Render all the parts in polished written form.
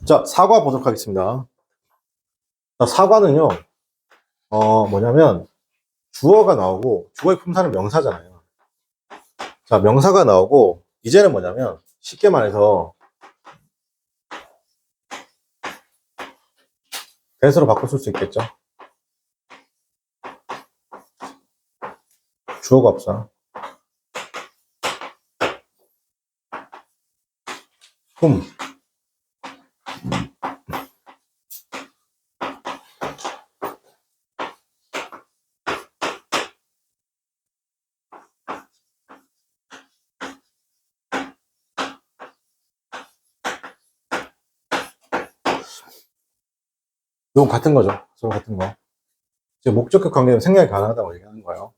자, 사과 보도록 하겠습니다. 자, 사과는요, 뭐냐면, 주어가 나오고, 주어의 품사는 명사잖아요. 자, 명사가 나오고, 이제는 뭐냐면, 쉽게 말해서, 대수로 바꿔 쓸 수 있겠죠? 주어가 없어. whom. 이건 같은 거죠. 서로 같은 거. 이제 목적격 관계는 생략이 가능하다고 얘기하는 거예요.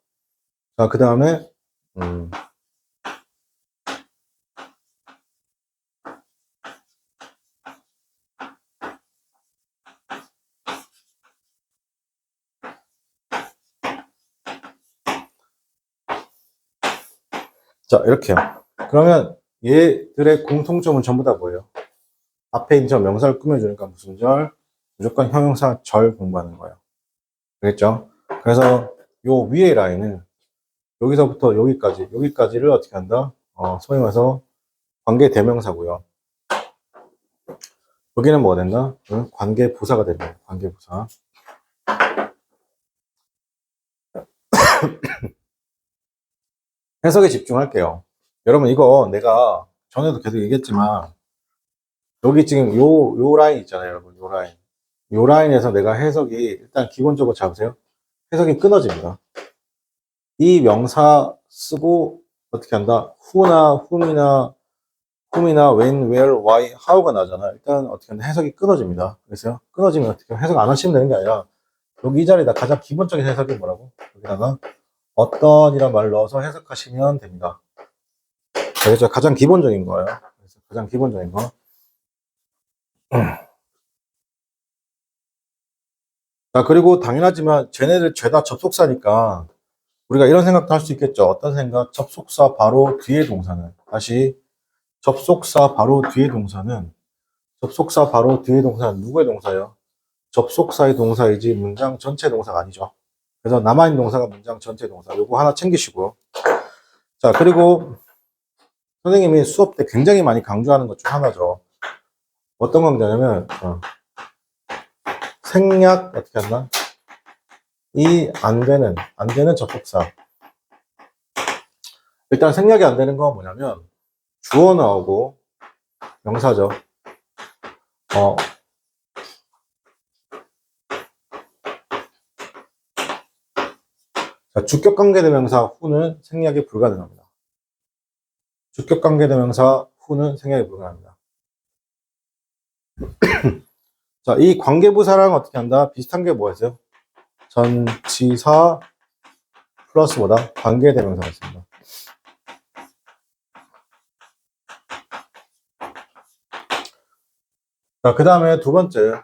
자, 그 다음에, 자, 이렇게요. 그러면 얘들의 공통점은 전부 다 뭐예요? 앞에 있는 저 명사를 꾸며주니까 무슨 절? 무조건 형용사 절 공부하는 거예요. 알겠죠? 그래서 요 위에 라인은 여기서부터 여기까지를 어떻게 한다? 소위 말해서 관계 대명사고요. 여기는 뭐가 된다? 관계 부사가 된다. 관계 부사. 해석에 집중할게요. 여러분 이거 내가 전에도 계속 얘기했지만 여기 지금 요 라인 있잖아요, 여러분. 요 라인. 요 라인에서 내가 해석이 일단 기본적으로 잡으세요. 해석이 끊어집니다. 이 명사 쓰고 어떻게 한다? who나 whom이나 when, where, why, how가 나잖아. 일단 어떻게 한다? 해석이 끊어집니다. 그래서 끊어지면 어떻게 해석 안 하시면 되는 게 아니라 여기 이 자리에다 가장 기본적인 해석이 뭐라고? 여기다가 어떤이란 말을 넣어서 해석하시면 됩니다. 그래서 가장 기본적인 거예요. 그래서 가장 기본적인 거. 자, 그리고 당연하지만 쟤네들 죄다 접속사니까 우리가 이런 생각도 할 수 있겠죠. 어떤 생각? 접속사 바로 뒤에 동사는 다시 접속사 바로 뒤에 동사는 누구의 동사예요? 접속사의 동사이지 문장 전체 동사가 아니죠. 그래서 남아있는 동사가 문장 전체 동사. 요거 하나 챙기시고. 자, 그리고 선생님이 수업 때 굉장히 많이 강조하는 것 중 하나죠. 어떤 강조냐면 생략 어떻게 한다? 이 안 되는 접속사. 일단 생략이 안 되는 건 뭐냐면 주어 나오고 명사죠. 자, 주격 관계대명사 who는 생략이 불가능합니다. 주격 관계대명사 who는 생략이 불가능합니다. 자, 이 관계부사랑 어떻게 한다? 비슷한 게 뭐였어요? 전치사 플러스 뭐다? 관계대명사가 있습니다. 자, 그 다음에 두 번째,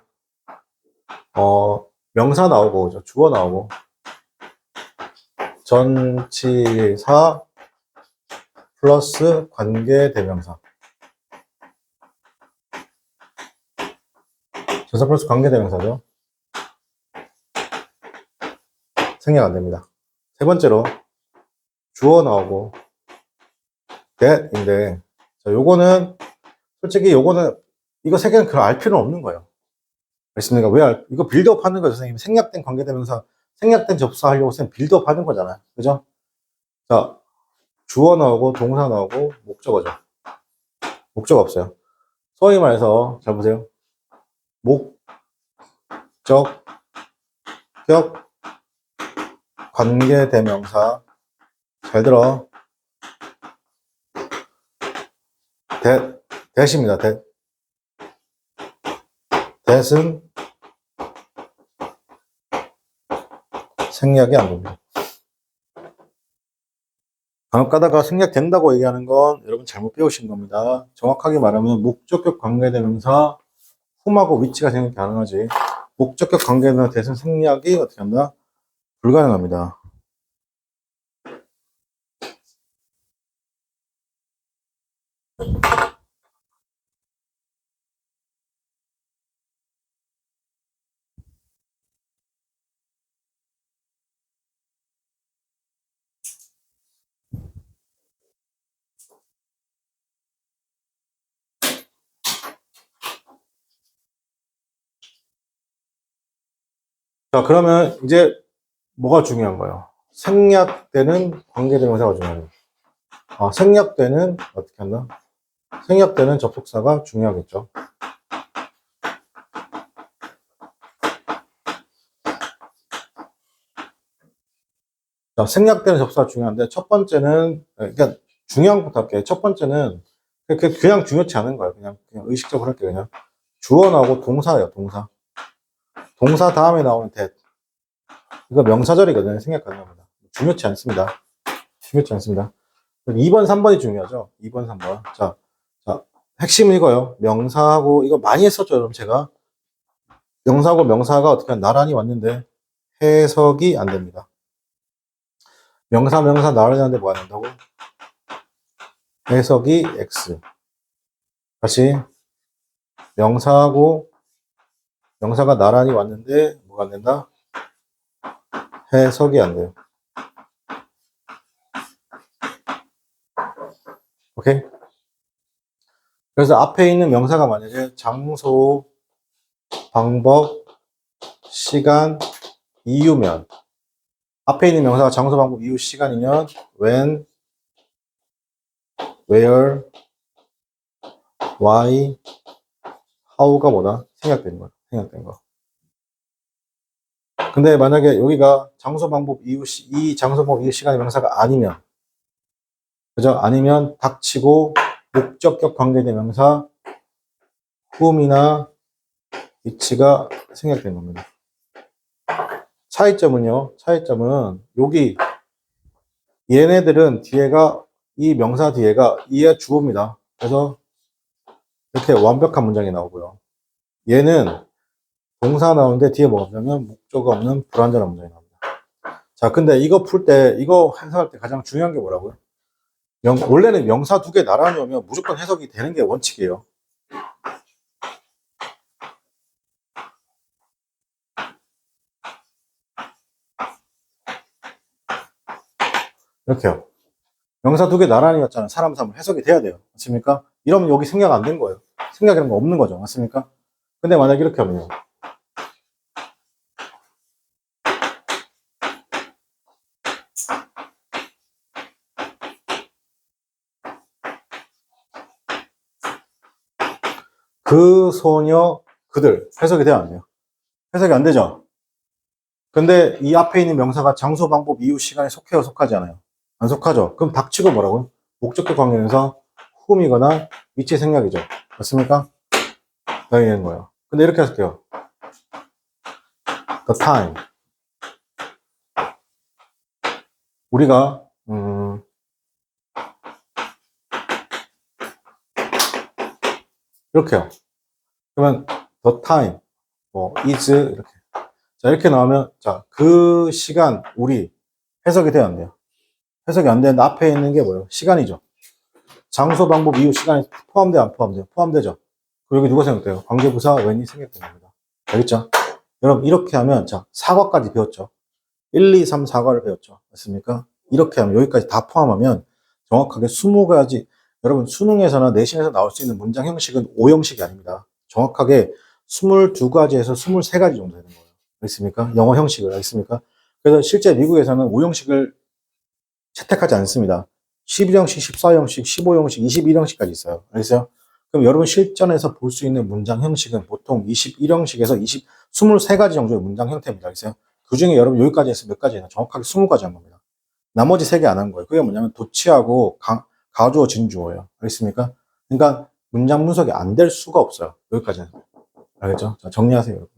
명사 나오고, 주어 나오고, 전치사 플러스 관계대명사. 전사 플러스 관계대명사죠. 생략 안 됩니다. 세 번째로, 주어 나오고, that인데, 자, 요거는, 솔직히 요거는, 이거 세 개는 그걸 알 필요는 없는 거예요. 그렇습니까? 이거 빌드업 하는 거죠, 선생님. 생략된 관계대명사, 생략된 접사 하려고 선생님 빌드업 하는 거잖아요. 그죠? 자, 주어 나오고, 동사 나오고, 목적어죠. 목적 없어요. 소위 말해서, 잘 보세요. 목적, 격, 관계대명사. 잘 들어. 대시입니다. 대은 생략이 안 됩니다. 간혹 가다가 생략된다고 얘기하는 건 여러분 잘못 배우신 겁니다. 정확하게 말하면 목적격 관계대명사 whom하고 which가 생략 가능하지. 목적격 관계대명사 대신 생략이 어떻게 한다? 불가능합니다. 자, 그러면 이제 뭐가 중요한 거예요? 생략되는 관계대명사가 중요해요. 생략되는, 어떻게 한다? 생략되는 접속사가 중요하겠죠. 자, 생략되는 접속사가 중요한데, 첫 번째는, 그러니까 중요한 것부터 할게요. 첫 번째는, 그냥 중요치 않은 거예요. 그냥 의식적으로 할게요. 그냥. 주어 나오고 동사예요, 동사. 동사 다음에 나오는 that. 이거 명사절이거든요. 생략하는 겁니다. 중요치 않습니다. 중요치 않습니다. 2번, 3번이 중요하죠. 2번, 3번. 자, 핵심은 이거요. 명사하고, 이거 많이 했었죠, 여러분, 제가. 명사하고 명사가 어떻게 나란히 왔는데, 해석이 안 됩니다. 명사 나란히 왔는데 뭐 안 된다고? 해석이 X. 다시, 명사하고 명사가 나란히 왔는데, 뭐가 안 된다? 해석이 안 돼요. 오케이? 그래서 앞에 있는 명사가 만약에 장소, 방법, 시간, 이유면, 앞에 있는 명사가 장소, 방법, 이유, 시간이면 when, where, why, how가 뭐다? 생략된 거야. 생략된 거. 근데 만약에 여기가 장소, 방법, 이유, 이 장소, 방법, 이유, 시간의 명사가 아니면, 그죠? 아니면 닥치고 목적격 관계대명사 whom이나 which가 생략된 겁니다. 차이점은 여기 얘네들은 뒤에가 이 명사 뒤에가 이의 주어입니다. 그래서 이렇게 완벽한 문장이 나오고요. 얘는 동사 나오는데 뒤에 뭐가 없냐면 목적어 없는 불완전한 문장이 나옵니다. 자, 근데 이거 풀 때, 이거 해석할 때 가장 중요한 게 뭐라고요? 원래는 명사 두 개 나란히 오면 무조건 해석이 되는 게 원칙이에요. 이렇게요. 명사 두 개 나란히 왔잖아요. 사람 해석이 돼야 돼요. 맞습니까? 이러면 여기 생략 안 된 거예요. 생략이라는 거 없는 거죠. 맞습니까? 근데 만약에 이렇게 하면요. 그 소녀, 그들. 해석이 돼야 안 돼요. 해석이 안 되죠? 근데 이 앞에 있는 명사가 장소, 방법, 이유, 시간에 속해요, 속하지 않아요? 안 속하죠? 그럼 닥치고 뭐라고요? 목적격 관계에서 whom이거나 위치 생략이죠. 맞습니까? 여기 있는 거예요. 근데 이렇게 할게요. The time. 우리가, 이렇게요. 그러면 the time, is, 이렇게. 자, 이렇게 나오면, 자, 그 시간, 우리, 해석이 돼야 안 돼요? 해석이 안 되는데 앞에 있는 게 뭐예요? 시간이죠. 장소, 방법, 이유, 시간이 포함돼요, 안 포함돼요? 포함되죠. 그리고 여기 누가 생각돼요? 관계부사 when이 생략된 겁니다. 알겠죠? 여러분, 이렇게 하면, 자, 사과까지 배웠죠. 1, 2, 3, 4과를 배웠죠. 맞습니까? 이렇게 하면, 여기까지 다 포함하면 정확하게 20가지, 여러분, 수능에서나 내신에서 나올 수 있는 문장 형식은 5형식이 아닙니다. 정확하게 22가지에서 23가지 정도 되는 거예요. 알겠습니까? 영어 형식을, 알겠습니까? 그래서 실제 미국에서는 5형식을 채택하지 않습니다. 11형식, 14형식, 15형식, 21형식까지 있어요. 알겠어요? 그럼 여러분 실전에서 볼 수 있는 문장 형식은 보통 21형식에서 23가지 정도의 문장 형태입니다. 알겠어요? 그 중에 여러분 여기까지 해서 몇 가지나 정확하게 20가지 한 겁니다. 나머지 3개 안 한 거예요. 그게 뭐냐면 도치하고 가주어, 진주어예요. 알겠습니까? 그러니까 문장 분석이 안 될 수가 없어요. 여기까지는. 알겠죠? 자, 정리하세요, 여러분.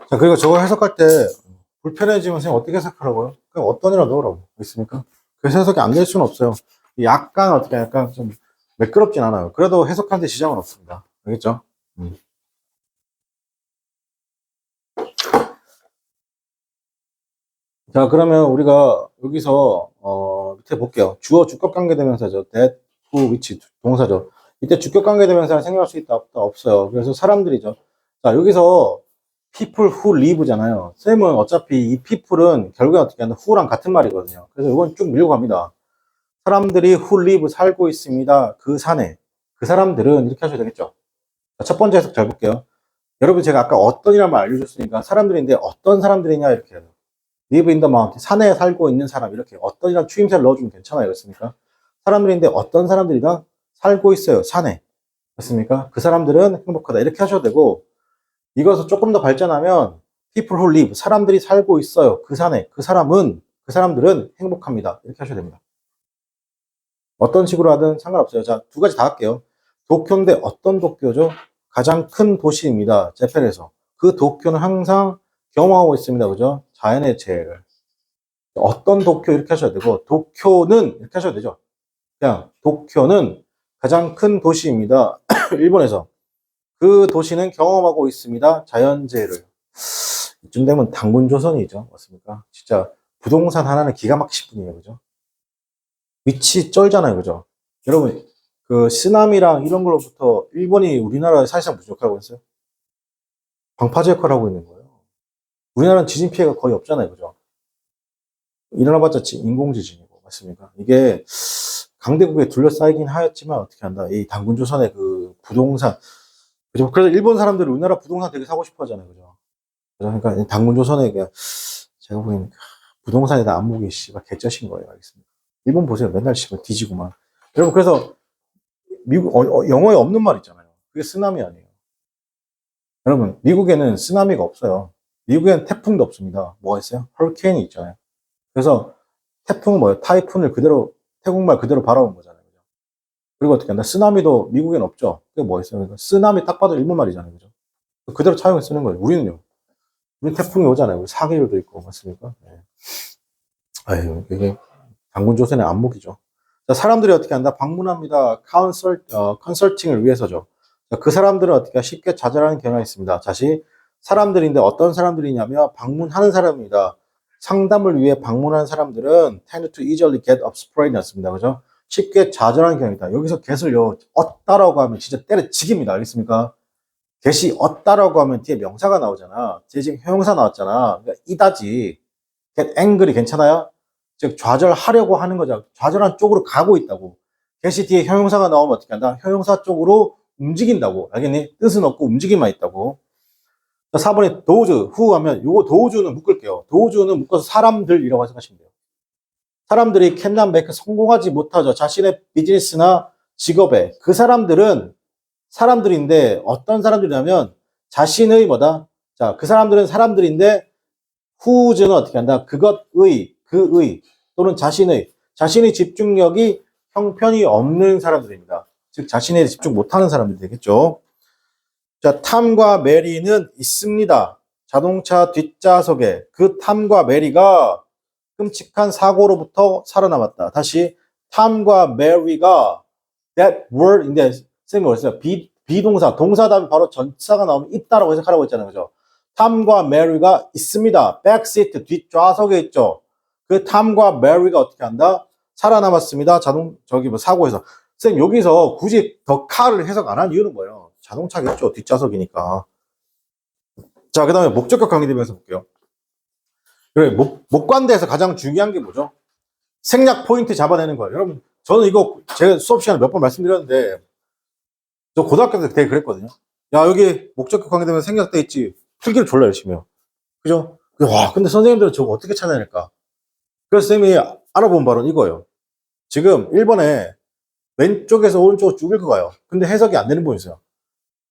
자, 그리고 저거 해석할 때 불편해지면 선생님 어떻게 해석하라고요? 그냥 어떤 이라 넣으라고. 있습니까? 그래서 해석이 안 될 수는 없어요. 약간 어떻게 약간 좀 매끄럽진 않아요. 그래도 해석하는데 지장은 없습니다. 알겠죠? 음. 자, 그러면 우리가 여기서 밑에 볼게요. 주어 주격 관계대명사죠. that, who, which 동사죠. 이때 주격 관계대명사를 생각할 수 있다 없다 없어요. 그래서 사람들이죠. 자, 여기서 people who live잖아요. 쌤은 어차피 이 people은 결국에 어떻게 하면 who랑 같은 말이거든요. 그래서 이건 쭉 밀고 갑니다. 사람들이 who live 살고 있습니다. 그 산에. 그 사람들은 이렇게 하셔도 되겠죠. 자, 첫 번째 해석 잘 볼게요. 여러분 제가 아까 어떤이란 말 알려줬으니까 사람들인데 어떤 사람들이냐 이렇게 해요. live in the mountain, 산에 살고 있는 사람, 이렇게 어떤이란 추임새를 넣어주면 괜찮아요. 그렇습니까? 사람들인데 어떤 사람들이다? 살고 있어요. 산에. 그렇습니까? 그 사람들은 행복하다. 이렇게 하셔도 되고, 이것을 조금 더 발전하면 people who live, 사람들이 살고 있어요. 그 산에. 그 사람들은 행복합니다. 이렇게 하셔도 됩니다. 어떤 식으로 하든 상관없어요. 자, 두 가지 다 할게요. 도쿄인데 어떤 도쿄죠? 가장 큰 도시입니다. 재팬에서. 그 도쿄는 항상 경험하고 있습니다. 그죠? 자연의 재해를. 어떤 도쿄 이렇게 하셔야 되고, 도쿄는 이렇게 하셔도 되죠. 그냥 도쿄는 가장 큰 도시입니다. 일본에서. 그 도시는 경험하고 있습니다. 자연재해를. 이쯤 되면 단군조선이죠. 맞습니까? 진짜 부동산 하나는 기가 막히신 분이에요. 그죠? 위치 쩔잖아요. 그죠? 여러분, 그 쓰나미랑 이런 걸로부터 일본이 우리나라에 사실상 부족하고 있어요. 방파제 역할을 하고 있는 거예요. 우리나라는 지진 피해가 거의 없잖아요. 그죠? 일어나봤자 인공지진이고. 맞습니까? 이게 강대국에 둘러싸이긴 하였지만 어떻게 한다. 이 단군조선의 그 부동산. 그죠? 그래서 일본 사람들이 우리나라 부동산 되게 사고 싶어 하잖아요. 그죠? 그러니까 단군조선에 제가 보기에는 부동산에다 안목이 씨발 개쩌신 거예요. 알겠습니다. 일본 보세요. 맨날 씨발 뒤지고만. 여러분 그래서 미국 영어에 없는 말 있잖아요. 그게 쓰나미 아니에요. 여러분 미국에는 쓰나미가 없어요. 미국에는 태풍도 없습니다. 뭐가 있어요? 허리케인이 있잖아요. 그래서 태풍은 뭐예요? 타이푼을 그대로 태국말 그대로 바라본 거잖아요. 그죠? 그리고 어떻게 한다? 쓰나미도 미국엔 없죠. 그게 뭐 있어요? 그러니까 쓰나미 딱 봐도 일본 말이잖아요. 그죠? 그대로 차용해 쓰는 거예요. 우리는요. 우리 태풍이 오잖아요. 우리 사계율도 있고 맞습니까? 네. 아유 이게 단군조선의 안목이죠. 자, 사람들이 어떻게 한다? 방문합니다. 컨설팅을 위해서죠. 자, 그 사람들은 어떻게 쉽게 좌절하는 경향이 있습니다. 다시 사람들인데 어떤 사람들이냐면 방문하는 사람입니다. 상담을 위해 방문하는 사람들은 tend to easily get upsprayed 였습니다. 그죠? 쉽게 좌절하는 경향이다. 여기서 get을요, 얻다라고 하면 진짜 때려치기입니다. 알겠습니까? get이 얻다라고 하면 뒤에 명사가 나오잖아. 뒤에 지금 형용사 나왔잖아. 그러니까 이다지. get angry 괜찮아요? 즉 좌절하려고 하는 거죠. 좌절한 쪽으로 가고 있다고. get이 뒤에 형용사가 나오면 어떻게 한다? 형용사 쪽으로 움직인다고. 알겠니? 뜻은 없고 움직임만 있다고. 자, 4번에 도우즈, 후 하면 요거 도우즈는 묶을게요. 도우즈는 묶어서 사람들이라고 생각하시면 돼요. 사람들이 캔난 메이크 성공하지 못하죠. 자신의 비즈니스나 직업에. 그 사람들은 사람들인데 어떤 사람들이냐면 자신의 뭐다? 자, 그 사람들은 사람들인데 후즈는 어떻게 한다? 그것의, 그의 또는 자신의 집중력이 형편이 없는 사람들입니다. 즉 자신에 집중 못하는 사람들이 되겠죠. 자, 탐과 메리는 있습니다. 자동차 뒷좌석에 그 탐과 메리가 끔찍한 사고로부터 살아남았다. 다시 탐과 메리가 that word인데 쌤이 뭐랬어요? 비동사, 동사 다음에 바로 전사가 나오면 있다라고 해석하라고 했잖아요. 그죠? 탐과 메리가 있습니다. 백시트, 뒷좌석에 있죠. 그 탐과 메리가 어떻게 한다? 살아남았습니다. 사고에서. 쌤, 여기서 굳이 더 카를 해석 안 한 이유는 뭐예요? 자동차겠죠. 뒷좌석이니까. 자, 그 다음에 목적격 관계대명사 볼게요. 그래, 목관대에서 가장 중요한 게 뭐죠? 생략 포인트 잡아내는 거예요. 여러분, 저는 이거 제가 수업 시간에 몇 번 말씀드렸는데, 저 고등학교 때 되게 그랬거든요. 야, 여기 목적격 관계되면 생략돼 있지. 필기를 졸라 열심히 해요. 그죠? 와, 근데 선생님들은 저거 어떻게 찾아낼까? 그래서 선생님이 알아본 바로는 이거예요. 지금 1번에 왼쪽에서 오른쪽으로 쭉 읽어가요. 근데 해석이 안 되는 부분이 있어요.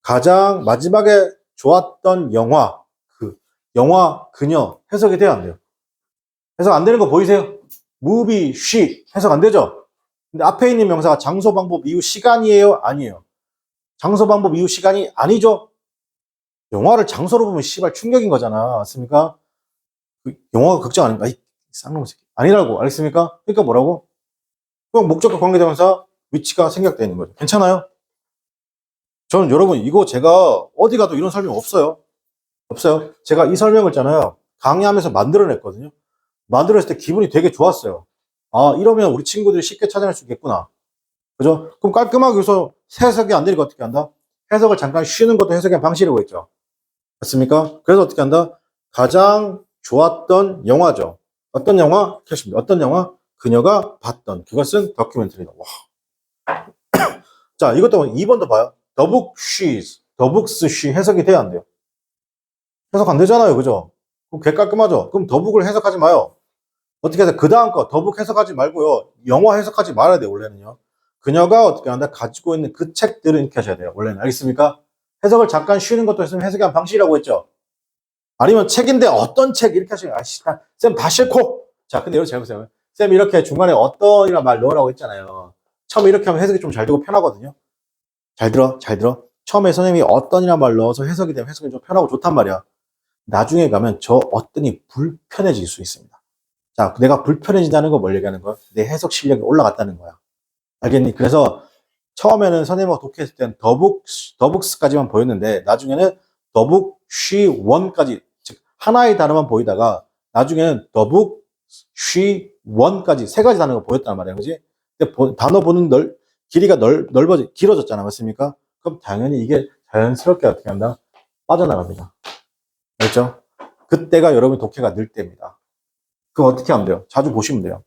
가장 마지막에 좋았던 영화, 영화, 그녀, 해석이 돼야 안 돼요. 해석 안 되는 거 보이세요? movie, she, 해석 안 되죠? 근데 앞에 있는 명사가 장소, 방법, 이후, 시간이에요? 아니에요? 장소, 방법, 이후, 시간이 아니죠? 영화를 장소로 보면 씨발 충격인 거잖아. 맞습니까? 영화가 극장 아닌가? 이 쌍놈 새끼. 아니라고. 알겠습니까? 그러니까 뭐라고? 그럼 목적과 관계되면서 위치가 생략되어 있는 거죠. 괜찮아요? 저는 여러분, 이거 제가 어디 가도 이런 설명 없어요. 없어요. 제가 이 설명을 있잖아요. 강의하면서 만들어냈거든요. 만들었을 때 기분이 되게 좋았어요. 아, 이러면 우리 친구들이 쉽게 찾아낼 수 있겠구나. 그죠? 그럼 깔끔하게 여기서 해석이 안 되니까 어떻게 한다? 해석을 잠깐 쉬는 것도 해석의 방식이라고 했죠. 맞습니까? 그래서 어떻게 한다? 가장 좋았던 영화죠. 어떤 영화? 캐시입니다. 어떤 영화? 그녀가 봤던. 그것은 다큐멘터리다. 와. 자, 이것도 2번도 봐요. The book she's. The books she 해석이 돼야 안 돼요. 해석 안 되잖아요. 그죠? 그럼 개 깔끔하죠? 그럼 the book을 해석하지 마요. 어떻게 해서 그 다음 거, the book 해석하지 말고요. 영화 해석하지 말아야 돼요. 원래는요. 그녀가 어떻게 한다? 가지고 있는 그 책들을 이렇게 하셔야 돼요. 원래는. 알겠습니까? 해석을 잠깐 쉬는 것도 있으면 해석의 한 방식이라고 했죠. 아니면 책인데 어떤 책 이렇게 하시면 아씨 쌤 다 싫고 자 근데 여러분 잘 보세요 쌤 이렇게 중간에 어떤이란 말 넣으라고 했잖아요 처음에 이렇게 하면 해석이 좀 잘 되고 편하거든요 잘 들어 처음에 선생님이 어떤이란 말 넣어서 해석이 되면 해석이 좀 편하고 좋단 말이야 나중에 가면 저 어떤이 불편해질 수 있습니다 자 내가 불편해진다는 거 뭘 얘기하는 거야 내 해석 실력이 올라갔다는 거야 알겠니 그래서 처음에는 선생님하고 독해했을 때는 더북스까지만 보였는데 나중에는 더북 쉬 원까지 즉 하나의 단어만 보이다가 나중에는 더북 쉬 원까지 세 가지 단어가 보였단 말이에요, 그지? 근데 단어 보는 길이가 길어졌잖아, 맞습니까? 그럼 당연히 이게 자연스럽게 어떻게 한다? 빠져나갑니다. 알죠? 그때가 여러분 독해가 늘 때입니다. 그거 어떻게 하면 돼요? 자주 보시면 돼요.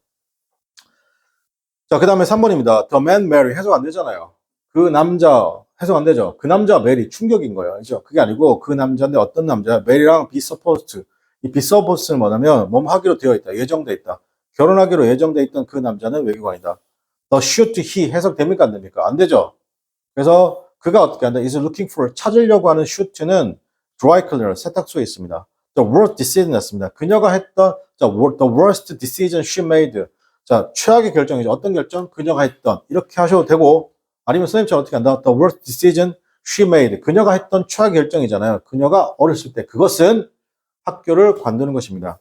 자, 그 다음에 3번입니다. The man marry 해석 안 되잖아요. 그 남자 해석 안 되죠. 그 남자 marry 충격인 거예요. 그죠? 그게 아니고 그 남자인데 어떤 남자 mary랑 be supposed 이 be supposed는 뭐냐면 하기로 되어 있다. 예정돼 있다. 결혼하기로 예정돼 있던 그 남자는 외교관이다. The should he 해석됩니까 안 됩니까? 안 되죠. 그래서 그가 어떻게 한다? is looking for 찾으려고 하는 should는 dry cleaner 세탁소에 있습니다. The worst decision 였습니다. 그녀가 했던 the worst decision she made 자, 최악의 결정이죠. 어떤 결정? 그녀가 했던. 이렇게 하셔도 되고, 아니면 선생님처럼 어떻게 한다? The worst decision she made. 그녀가 했던 최악의 결정이잖아요. 그녀가 어렸을 때. 그것은 학교를 관두는 것입니다.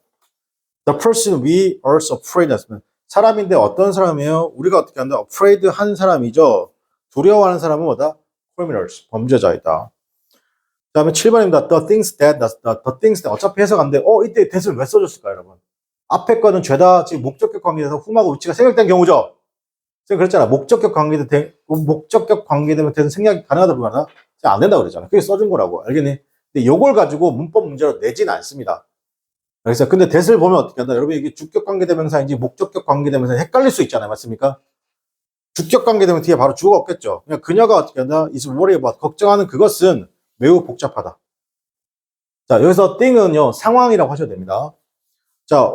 The person we are so afraid of. 사람인데 어떤 사람이에요? 우리가 어떻게 한다? afraid 한 사람이죠. 두려워하는 사람은 뭐다? criminals. 범죄자이다. 그 다음에 7번입니다. The things that. 어차피 해석 안 돼. 이때 that을 왜 써줬을까요, 여러분? 앞에 거는 죄다 지금 목적격 관계에서 흠하고 위치가 생략된 경우죠. 제가 그랬잖아. 목적격 관계되면 대는 생략이 가능하다 불가능하다? 안 된다고 그랬잖아. 그게 써준 거라고. 알겠니? 근데 요걸 가지고 문법 문제로 내지는 않습니다. 그래서 근데 that을 보면 어떻게 한다? 여러분 이게 주격 관계대명사인지 목적격 관계대명사인지 헷갈릴 수 있잖아요. 맞습니까? 주격 관계되면 뒤에 바로 주어가 없겠죠. 그냥 그녀가 어떻게 한다? is worried about 걱정하는 그것은 매우 복잡하다. 자, 여기서 thing은요. 상황이라고 하셔도 됩니다. 자,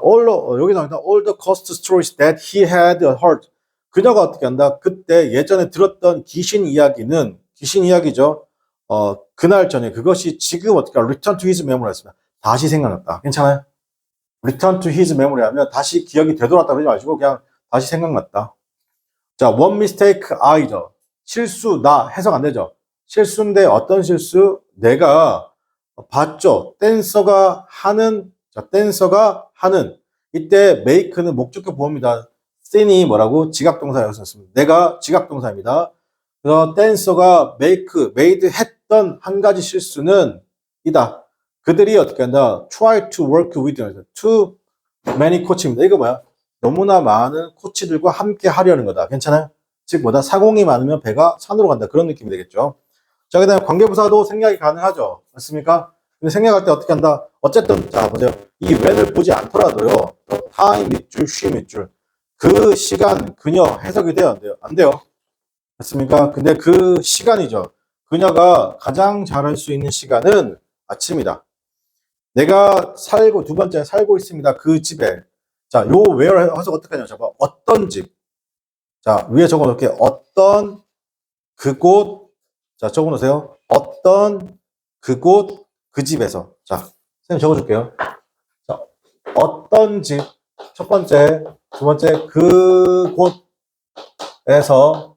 여기 나옵니다. All the ghost stories that he had heard. 그녀가 어떻게 한다? 그때 예전에 들었던 귀신 이야기죠. 그날 전에 그것이 지금 어떻게 return to his memory 했습니다. 다시 생각났다. 괜찮아요? return to his memory 하면 다시 기억이 되돌았다 그러지 마시고 그냥 다시 생각났다. 자, one mistake I죠. 실수, 나 해석 안 되죠. 실수인데 어떤 실수? 내가 봤죠. 댄서가 하는 이때 make는 목적격 보호입니다. thin이 뭐라고? 지각동사였습니다. 내가 지각동사입니다. 그래서 댄서가 made 했던 한 가지 실수는 이다. 그들이 어떻게 한다? try to work with too many 코치입니다. 이거 뭐야? 너무나 많은 코치들과 함께 하려는 거다. 괜찮아요? 즉 뭐다? 사공이 많으면 배가 산으로 간다. 그런 느낌이 되겠죠. 자, 그 다음에 관계부사도 생략이 가능하죠. 맞습니까? 근데 생략할 때 어떻게 한다? 어쨌든 자 보세요. 이 when을 보지 않더라도요. time 밑줄, she 밑줄. 그 시간, 그녀 해석이 돼요? 안 돼요? 안 돼요. 맞습니까? 근데 그 시간이죠. 그녀가 가장 잘할 수 있는 시간은 아침이다. 내가 두 번째 살고 있습니다. 그 집에. 자, 요 where 해석 어떻게 하냐? 잡아. 어떤 집. 자, 위에 적어놓을게. 어떤 그곳. 자, 적어놓으세요. 어떤 그곳 그 집에서. 자, 선생님 적어줄게요. 자, 어떤 집. 첫 번째, 두 번째 그곳에서.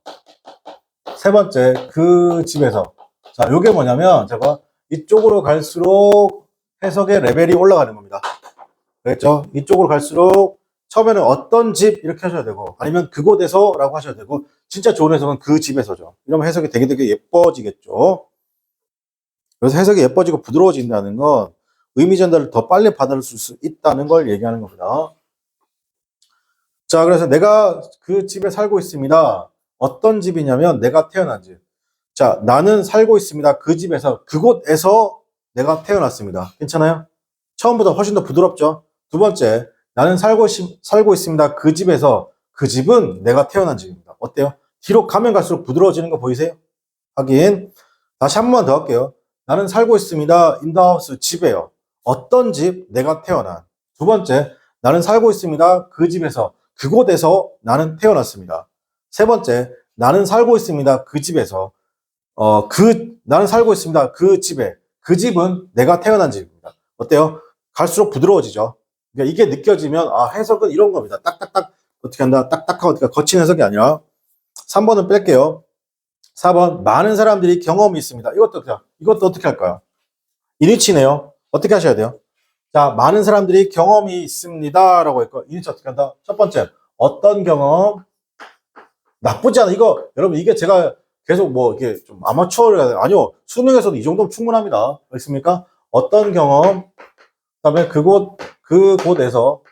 세 번째 그 집에서. 자, 요게 뭐냐면 제가 이쪽으로 갈수록 해석의 레벨이 올라가는 겁니다. 알겠죠? 이쪽으로 갈수록 처음에는 어떤 집 이렇게 하셔야 되고 아니면 그곳에서 라고 하셔야 되고 진짜 좋은 해석은 그 집에서죠. 이러면 해석이 되게 예뻐지겠죠. 그래서 해석이 예뻐지고 부드러워진다는 건 의미 전달을 더 빨리 받을 수 있다는 걸 얘기하는 겁니다. 자, 그래서 내가 그 집에 살고 있습니다. 어떤 집이냐면 내가 태어난 집. 자, 나는 살고 있습니다. 그 집에서, 그곳에서 내가 태어났습니다. 괜찮아요? 처음보다 훨씬 더 부드럽죠? 두 번째, 나는 살고 있습니다. 그 집에서, 그 집은 내가 태어난 집입니다. 어때요? 뒤로 가면 갈수록 부드러워지는 거 보이세요? 하긴, 다시 한 번 더 할게요. 나는 살고 있습니다. in the house, 집에요. 어떤 집? 내가 태어난. 두 번째, 나는 살고 있습니다. 그 집에서, 그곳에서 나는 태어났습니다. 세 번째, 나는 살고 있습니다. 그 집에서, 나는 살고 있습니다. 그 집에. 그 집은 내가 태어난 집입니다. 어때요? 갈수록 부드러워지죠? 그러니까 이게 느껴지면, 아, 해석은 이런 겁니다. 딱딱딱, 어떻게 한다? 딱딱하고 어떻게 거친 해석이 아니라. 3번은 뺄게요. 4번, 많은 사람들이 경험이 있습니다. 이것도 어떻게 할까요? 이니치네요. 어떻게 하셔야 돼요? 자, 많은 사람들이 경험이 있습니다. 라고 했고, 이니치 어떻게 한다? 첫 번째, 어떤 경험? 나쁘지 않아. 이거, 여러분, 이게 제가 계속 뭐, 이게 좀 아마추어를, 아니요. 수능에서도 이 정도면 충분합니다. 알겠습니까? 어떤 경험? 그 다음에 그곳에서,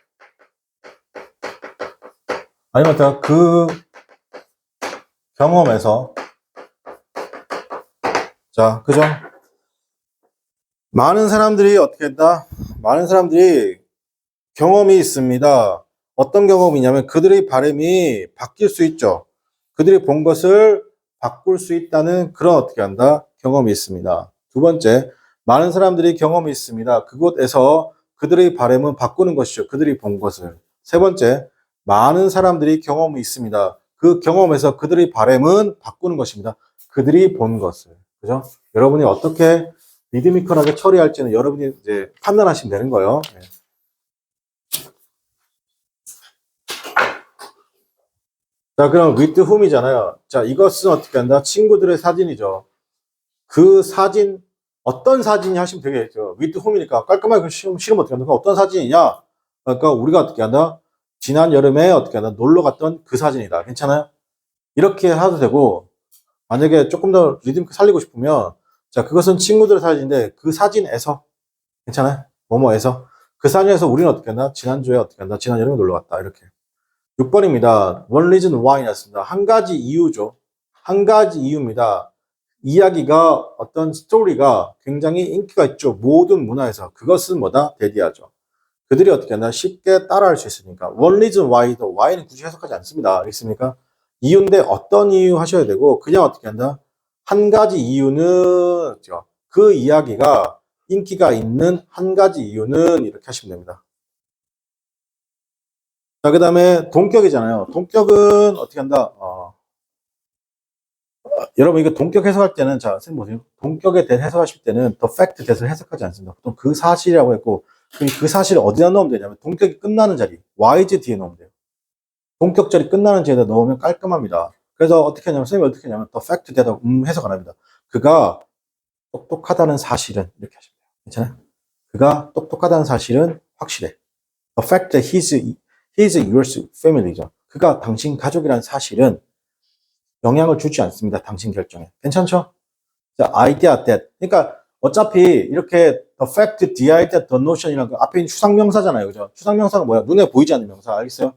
아니면 그 경험에서, 자, 그죠? 많은 사람들이 어떻게 했다? 많은 사람들이 경험이 있습니다. 어떤 경험이냐면 그들의 바람이 바뀔 수 있죠. 그들이 본 것을 바꿀 수 있다는 그런 어떻게 한다? 경험이 있습니다. 두 번째, 많은 사람들이 경험이 있습니다. 그곳에서 그들의 바람은 바꾸는 것이죠. 그들이 본 것을. 세 번째, 많은 사람들이 경험이 있습니다. 그 경험에서 그들의 바람은 바꾸는 것입니다. 그들이 본 것을. 그죠? 여러분이 어떻게 리드미컬하게 처리할지는 여러분이 이제 판단하시면 되는 거예요. 네. 자, 그럼 with whom이잖아요. 자, 이것은 어떻게 한다? 친구들의 사진이죠. 그 사진, 어떤 사진이 하시면 되겠죠. with whom이니까 깔끔하게 실으면 어떻게 한다? 어떤 사진이냐? 그러니까 우리가 어떻게 한다? 지난 여름에 어떻게 한다? 놀러 갔던 그 사진이다. 괜찮아요? 이렇게 해도 되고, 만약에 조금 더 리듬 살리고 싶으면, 자, 그것은 친구들의 사진인데, 그 사진에서, 괜찮아요? 뭐뭐에서. 그 사진에서 우리는 어떻게 한다? 지난주에 어떻게 한다? 지난 여름에 놀러 갔다. 이렇게. 6번입니다. One reason why였습니다. 한 가지 이유죠. 한 가지 이유입니다. 이야기가 어떤 스토리가 굉장히 인기가 있죠. 모든 문화에서. 그것은 뭐다? 대디하죠. 그들이 어떻게 하나 쉽게 따라할 수 있으니까. One reason why도 why는 굳이 해석하지 않습니다. 알겠습니까? 이유인데 어떤 이유 하셔야 되고 그냥 어떻게 한다? 한 가지 이유는 그 이야기가 인기가 있는 한 가지 이유는 이렇게 하시면 됩니다. 자, 그 다음에 동격이잖아요. 동격은 어떻게 한다? 여러분, 이거 동격 해석할 때는, 자, 선생님 보세요. 동격에 대해 해석하실 때는 the fact that을 해석하지 않습니다. 보통 그 사실이라고 했고, 그 사실을 어디다 넣으면 되냐면, 동격이 끝나는 자리, yz 뒤에 넣으면 돼요. 동격 자리 끝나는 자리에다 넣으면 깔끔합니다. 그래서 어떻게 하냐면, 선생님이 어떻게 하냐면, the fact that하고 해석 안 합니다. 그가 똑똑하다는 사실은, 이렇게 하시면 돼요. 괜찮아요? 그가 똑똑하다는 사실은 확실해. The fact that he's your family죠. 그가 당신 가족이라는 사실은 영향을 주지 않습니다. 당신 결정에. 괜찮죠? 자, idea that. 그러니까 어차피 이렇게 the fact, the idea, the notion이라는 거 앞에 있는 추상명사잖아요. 그죠? 추상명사가 뭐야? 눈에 보이지 않는 명사. 알겠어요?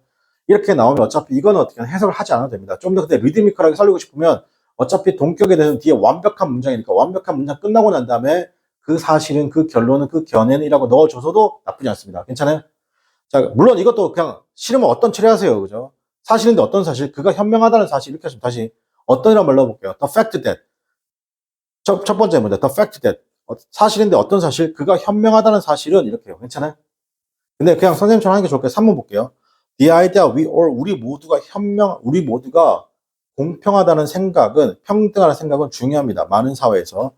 이렇게 나오면 어차피 이거는 어떻게 해석을 하지 않아도 됩니다. 좀 더 근데 리드미컬하게 살리고 싶으면 어차피 동격에 대해서는 뒤에 완벽한 문장이니까 완벽한 문장 끝나고 난 다음에 그 사실은 그 결론은 그 견해는이라고 넣어줘서도 나쁘지 않습니다. 괜찮아요? 자, 물론 이것도 그냥 싫으면 어떤 처리하세요. 그죠? 사실인데 어떤 사실? 그가 현명하다는 사실. 이렇게 하시면 다시 어떤이란 말로 해볼게요. The fact that. 첫 번째 문제. The fact that. 사실인데 어떤 사실? 그가 현명하다는 사실은 이렇게 해요. 괜찮아요? 근데 그냥 선생님처럼 하는 게 좋을까요? 3번 볼게요. The idea 우리 모두가 공평하다는 생각은, 평등하다는 생각은 중요합니다. 많은 사회에서.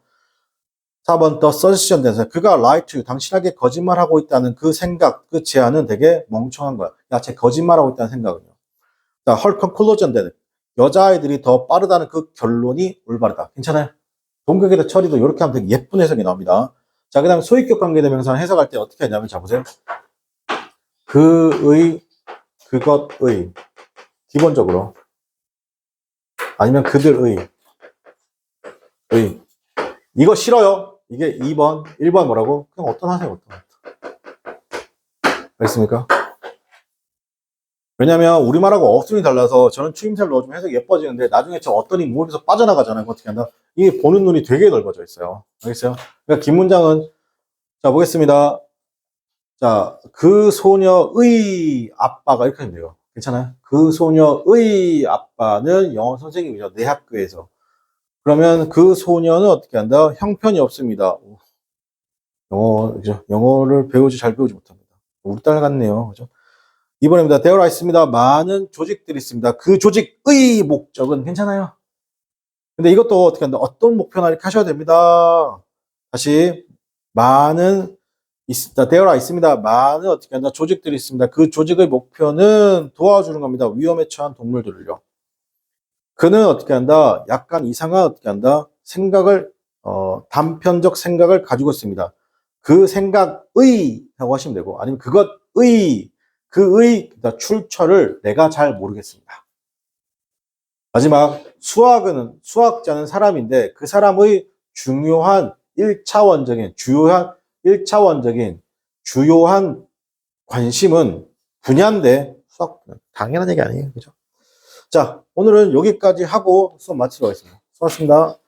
4번 the suggestion that 그가 lie to you, 당신에게 거짓말하고 있다는 그 생각, 그 제안은 되게 멍청한 거야. 야, 쟤 거짓말하고 있다는 생각은요. 자, her conclusion that 여자아이들이 더 빠르다는 그 결론이 올바르다. 괜찮아요? 동격에다 처리도 이렇게 하면 되게 예쁜 해석이 나옵니다. 자, 그 다음 소위격 관계대명사는 해석할 때 어떻게 하냐면, 자, 보세요. 그의, 그것의, 기본적으로. 아니면 그들의, 이거 싫어요. 이게 2번, 1번 뭐라고? 그냥 어떤 하세요, 어떤. 알겠습니까? 왜냐면 우리말하고 어순이 달라서 저는 추임새를 넣어주면 해석이 예뻐지는데 나중에 저 어떤이 무에서 빠져나가잖아요. 어떻게 한다? 이게 보는 눈이 되게 넓어져 있어요. 알겠어요? 그러니까 긴 문장은 자 보겠습니다. 자, 그 소녀의 아빠가 이렇게 하면 돼요. 괜찮아요? 그 소녀의 아빠는 영어 선생님이죠. 내 학교에서. 그러면 그 소녀는 어떻게 한다? 형편이 없습니다. 그죠? 영어를 잘 배우지 못합니다. 우리 딸 같네요. 그죠? 이번입니다. 되어 있습니다. 많은 조직들이 있습니다. 그 조직의 목적은 괜찮아요. 근데 이것도 어떻게 한다? 어떤 목표나 이렇게 하셔야 됩니다. 다시 많은 되어 있습니다. 많은 어떻게 한다? 조직들이 있습니다. 그 조직의 목표는 도와주는 겁니다. 위험에 처한 동물들을요. 그는 어떻게 한다? 약간 이상한 어떻게 한다? 생각을 단편적 생각을 가지고 있습니다. 그 생각의 라고 하시면 되고 아니면 그것의 그의 출처를 내가 잘 모르겠습니다. 마지막 수학자는 사람인데 그 사람의 주요한 1차원적인 주요한 관심은 분야인데 수학 당연한 얘기 아니에요. 그죠? 자, 오늘은 여기까지 하고 수업 마치도록 하겠습니다. 수고하셨습니다.